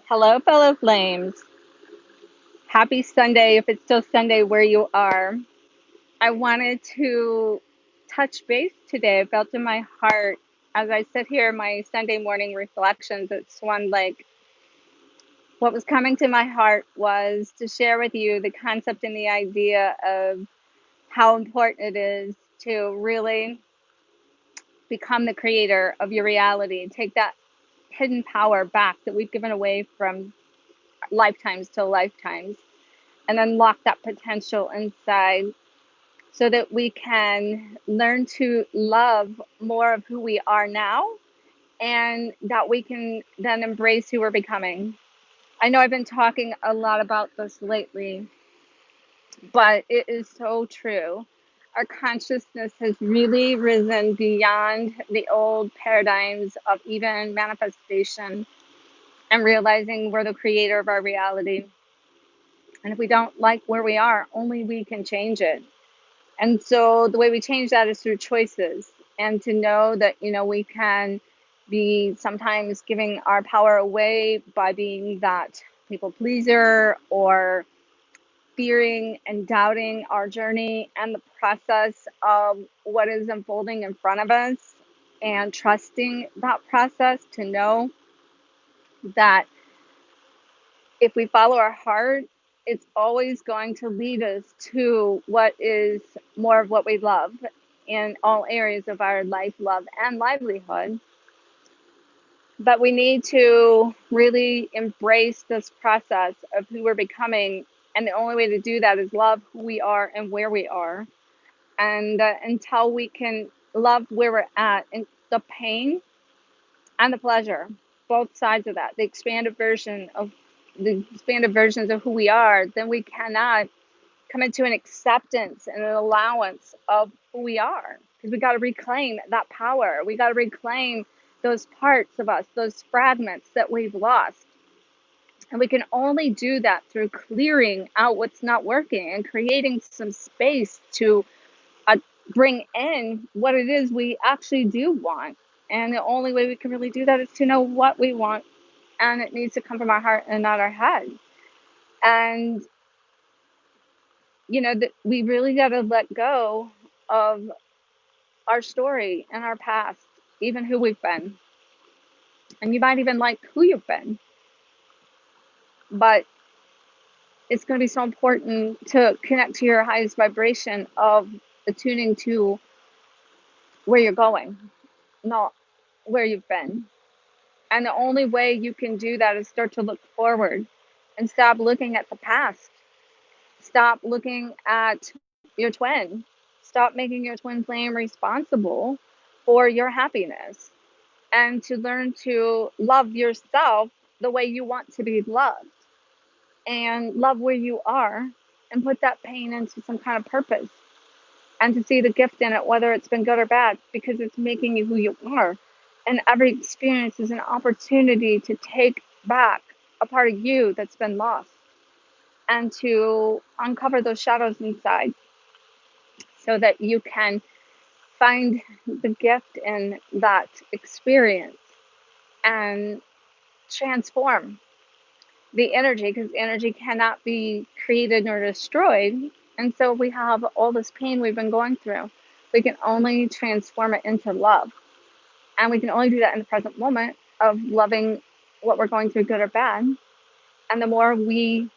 Hello, fellow flames. Happy Sunday, if it's still Sunday where you are. I wanted to touch base today. I felt in my heart as I sit here in my Sunday morning reflections. It's one like what was coming to my heart was to share with you the concept and the idea of how important it is to really become the creator of your reality, take that hidden power back that we've given away from lifetimes to lifetimes and unlock that potential inside so that we can learn to love more of who we are now and that we can then embrace who we're becoming. I know I've been talking a lot about this lately, but it is so true. Our consciousness has really risen beyond the old paradigms of even manifestation and realizing we're the creator of our reality. And if we don't like where we are, only we can change it. And so the way we change that is through choices and to know that, we can be sometimes giving our power away by being that people pleaser or fearing and doubting our journey and the process of what is unfolding in front of us and trusting that process to know that if we follow our heart, it's always going to lead us to what is more of what we love in all areas of our life, love, and livelihood. But we need to really embrace this process of who we're becoming. And the only way to do that is love who we are and where we are. And until we can love where we're at and the pain and the pleasure, both sides of that, the expanded versions of who we are, then we cannot come into an acceptance and an allowance of who we are. Because we got to reclaim that power. We got to reclaim those parts of us, those fragments that we've lost. And we can only do that through clearing out what's not working and creating some space to bring in what it is we actually do want. And the only way we can really do that is to know what we want. And it needs to come from our heart and not our head. And, we really got to let go of our story and our past, even who we've been. And you might even like who you've been. But it's going to be so important to connect to your highest vibration of attuning to where you're going, not where you've been. And the only way you can do that is start to look forward and stop looking at the past. Stop looking at your twin. Stop making your twin flame responsible for your happiness and to learn to love yourself the way you want to be loved and love where you are and put that pain into some kind of purpose and to see the gift in it, whether it's been good or bad, because it's making you who you are. And every experience is an opportunity to take back a part of you that's been lost and to uncover those shadows inside so that you can find the gift in that experience and transform the energy, because energy cannot be created nor destroyed. And so we have all this pain we've been going through. We can only transform it into love. And we can only do that in the present moment of loving what we're going through, good or bad. And the more we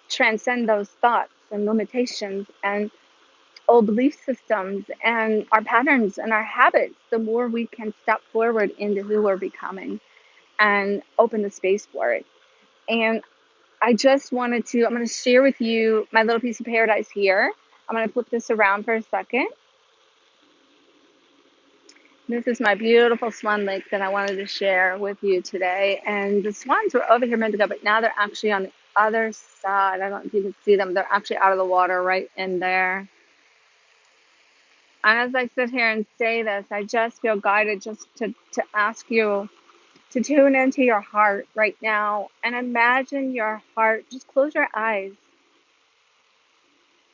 transcend those thoughts and limitations and old belief systems and our patterns and our habits, the more we can step forward into who we're becoming and open the space for it. And I'm going to share with you my little piece of paradise here. I'm going to flip this around for a second. This is my beautiful swan lake that I wanted to share with you today. And the swans were over here a minute ago, but now they're actually on the other side. I don't know if you can see them. They're actually out of the water right in there. And as I sit here and say this, I just feel guided just to ask you to tune into your heart right now and imagine your heart. Just close your eyes.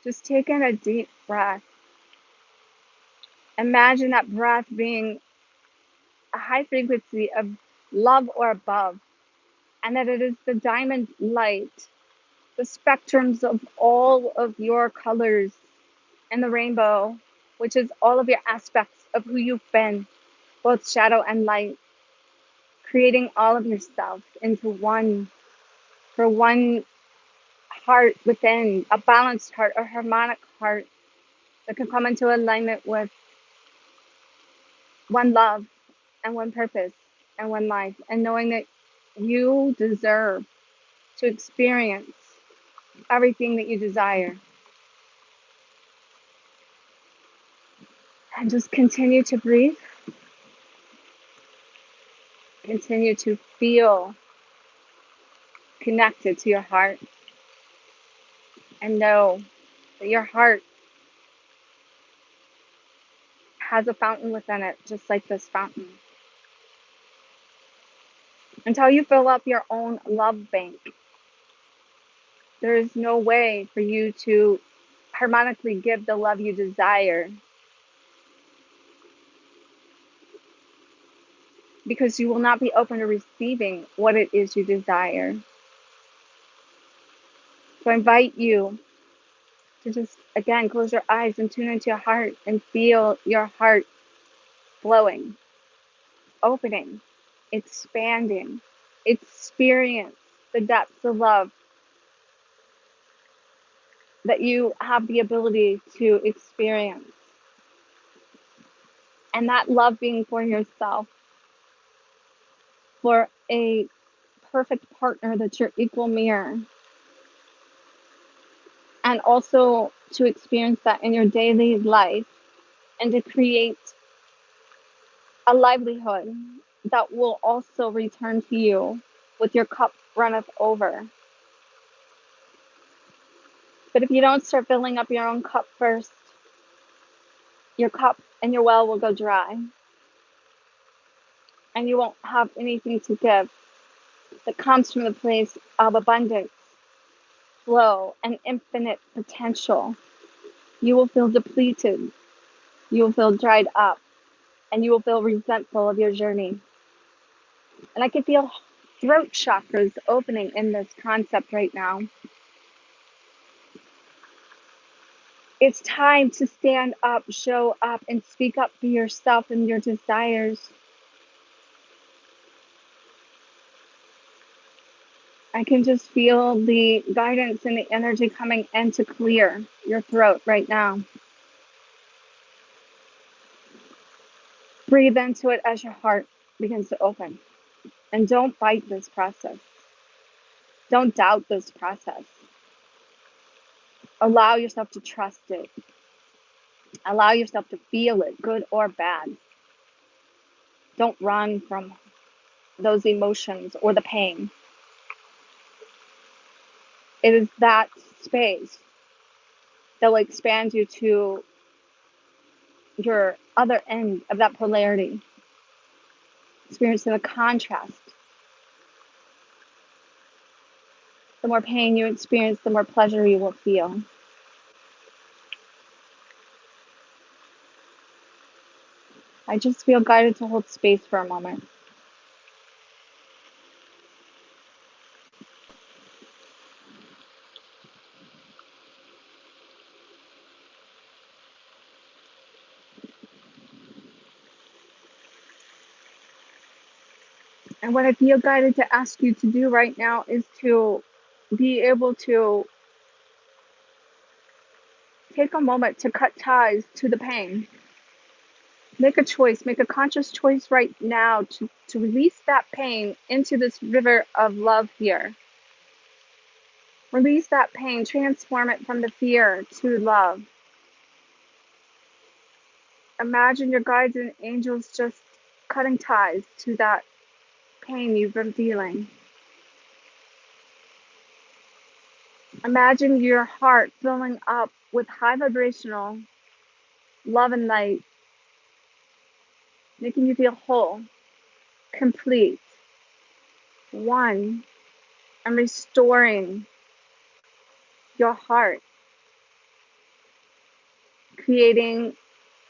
Just take in a deep breath. Imagine that breath being a high frequency of love or above. and that it is the diamond light, the spectrums of all of your colors in the rainbow, which is all of your aspects of who you've been, both shadow and light, creating all of yourself into one, for one heart within, a balanced heart, a harmonic heart that can come into alignment with one love and one purpose and one life, and knowing that you deserve to experience everything that you desire. And just continue to breathe, continue to feel connected to your heart, and know that your heart has a fountain within it, just like this fountain. Until you fill up your own love bank, there is no way for you to harmonically give the love you desire, because you will not be open to receiving what it is you desire. So I invite you to just, again, close your eyes and tune into your heart and feel your heart flowing, opening, expanding, experience the depths of love that you have the ability to experience. And that love being for yourself, for a perfect partner that's your equal mirror, and also to experience that in your daily life and to create a livelihood that will also return to you with your cup runneth over. But if you don't start filling up your own cup first, your cup and your well will go dry, and you won't have anything to give that comes from the place of abundance, flow, and infinite potential. You will feel depleted, you will feel dried up, and you will feel resentful of your journey. And I can feel throat chakras opening in this concept right now. It's time to stand up, show up, and speak up for yourself and your desires. I can just feel the guidance and the energy coming in to clear your throat right now. Breathe into it as your heart begins to open. And don't fight this process. Don't doubt this process. Allow yourself to trust it. Allow yourself to feel it, good or bad. Don't run from those emotions or the pain. It is that space that will expand you to your other end of that polarity, experiencing the contrast. The more pain you experience, the more pleasure you will feel. I just feel guided to hold space for a moment. And what I feel guided to ask you to do right now is to be able to take a moment to cut ties to the pain. Make a choice, make a conscious choice right now to release that pain into this river of love here. Release that pain, transform it from the fear to love. Imagine your guides and angels just cutting ties to that pain you've been feeling. Imagine your heart filling up with high vibrational love and light, making you feel whole, complete, one, and restoring your heart, creating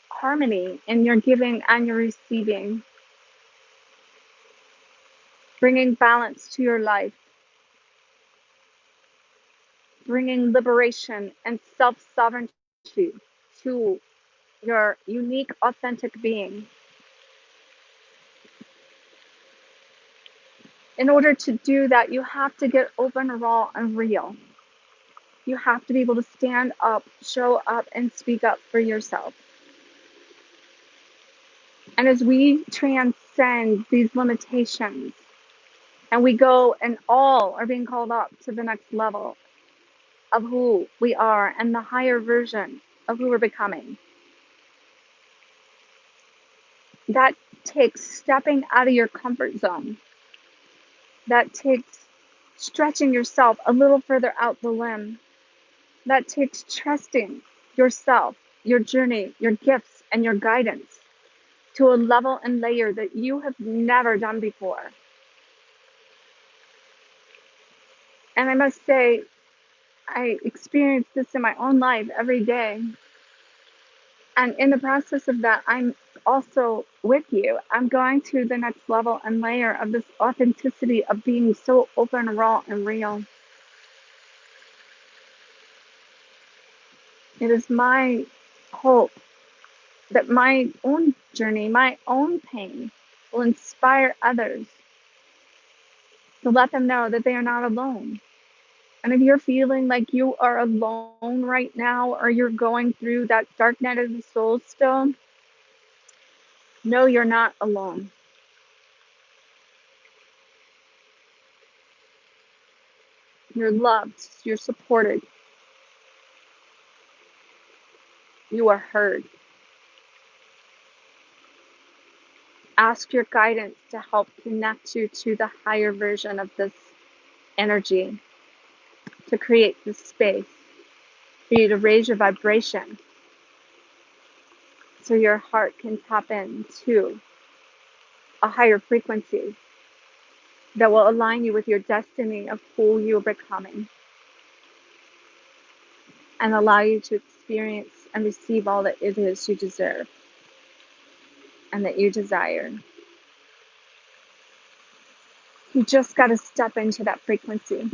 harmony in your giving and your receiving, bringing balance to your life, bringing liberation and self-sovereignty to your unique, authentic being. In order to do that, you have to get open, raw, and real. You have to be able to stand up, show up, and speak up for yourself. And as we transcend these limitations, and we go and all are being called up to the next level of who we are and the higher version of who we're becoming, that takes stepping out of your comfort zone. That takes stretching yourself a little further out the limb. That takes trusting yourself, your journey, your gifts, and your guidance to a level and layer that you have never done before. And I must say, I experience this in my own life every day. And in the process of that, I'm also with you. I'm going to the next level and layer of this authenticity of being so open, raw, and real. It is my hope that my own journey, my own pain, will inspire others to let them know that they are not alone. And if you're feeling like you are alone right now, or you're going through that dark night of the soul still, no, you're not alone. You're loved, you're supported, you are heard. Ask your guidance to help connect you to the higher version of this energy, to create this space for you to raise your vibration so your heart can tap into a higher frequency that will align you with your destiny of who you're becoming and allow you to experience and receive all that it is you deserve and that you desire. You just got to step into that frequency.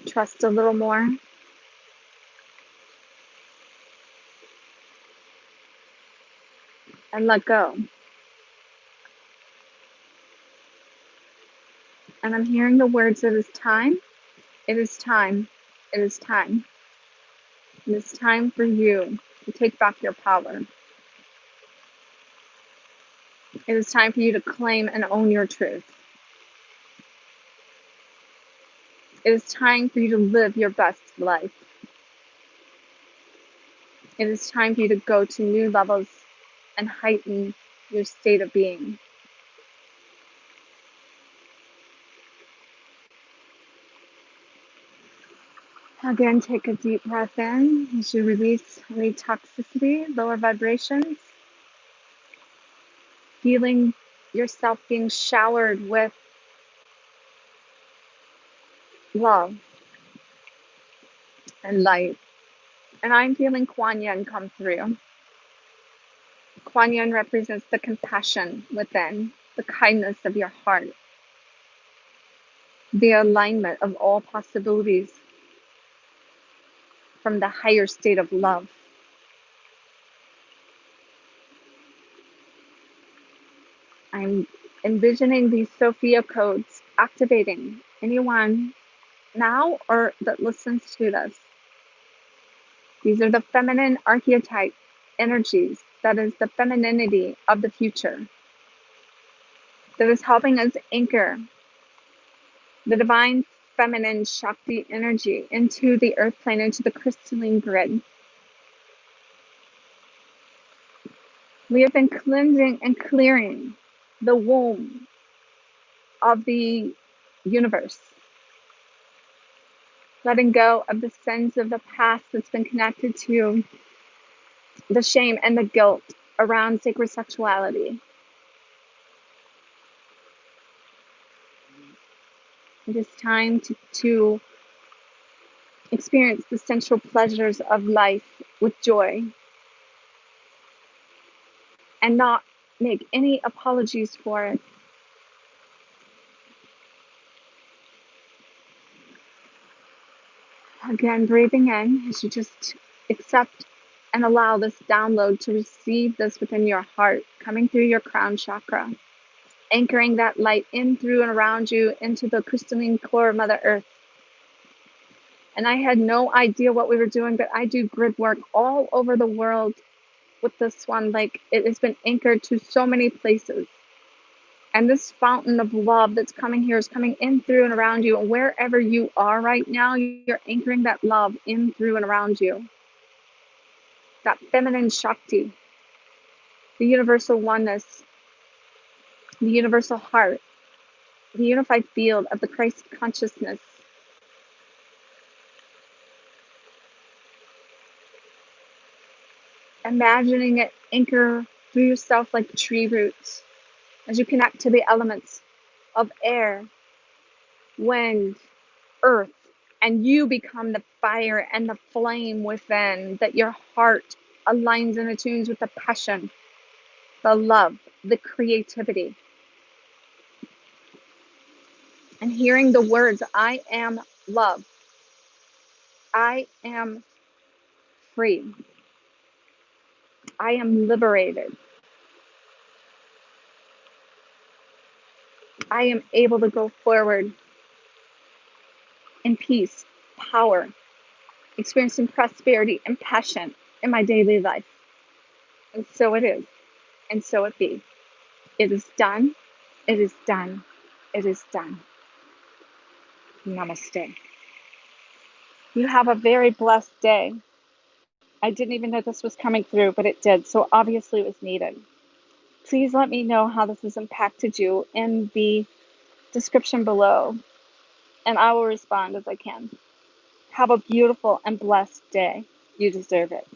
Trust a little more. And let go. And I'm hearing the words, it is time, it is time, it is time. It is time for you to take back your power. It is time for you to claim and own your truth. It is time for you to live your best life. It is time for you to go to new levels and heighten your state of being. Again, take a deep breath in as you release any toxicity, lower vibrations, feeling yourself being showered with love and light. And I'm feeling Kuan Yin come through. Kuan Yin represents the compassion within, the kindness of your heart, the alignment of all possibilities from the higher state of love. I'm envisioning these Sophia codes activating anyone now or that listens to this. These are the feminine archetype energies. That is the femininity of the future. That is helping us anchor the divine feminine Shakti energy into the earth plane, into the crystalline grid. We have been cleansing and clearing the womb of the universe, letting go of the sins of the past that's been connected to the shame and the guilt around sacred sexuality. It is time to experience the sensual pleasures of life with joy and not make any apologies for it. Again, breathing in as you just accept and allow this download to receive this within your heart, coming through your crown chakra, anchoring that light in, through, and around you into the crystalline core of Mother Earth. And I had no idea what we were doing, but I do grid work all over the world with this one. Like, it has been anchored to so many places. And this fountain of love that's coming here is coming in, through, and around you. And wherever you are right now, you're anchoring that love in, through, and around you. That feminine Shakti, the universal oneness, the universal heart, the unified field of the Christ consciousness. Imagining it anchor through yourself like tree roots as you connect to the elements of air, wind, earth, and you become the fire and the flame within, that your heart aligns and attunes with the passion, the love, the creativity. And hearing the words, I am love, I am free, I am liberated, I am able to go forward in peace, power, experiencing prosperity and passion in my daily life. And so it is, and so it be. It is done, it is done, it is done. Namaste. You have a very blessed day. I didn't even know this was coming through, but it did, so obviously it was needed. Please let me know how this has impacted you in the description below, and I will respond as I can. Have a beautiful and blessed day. You deserve it.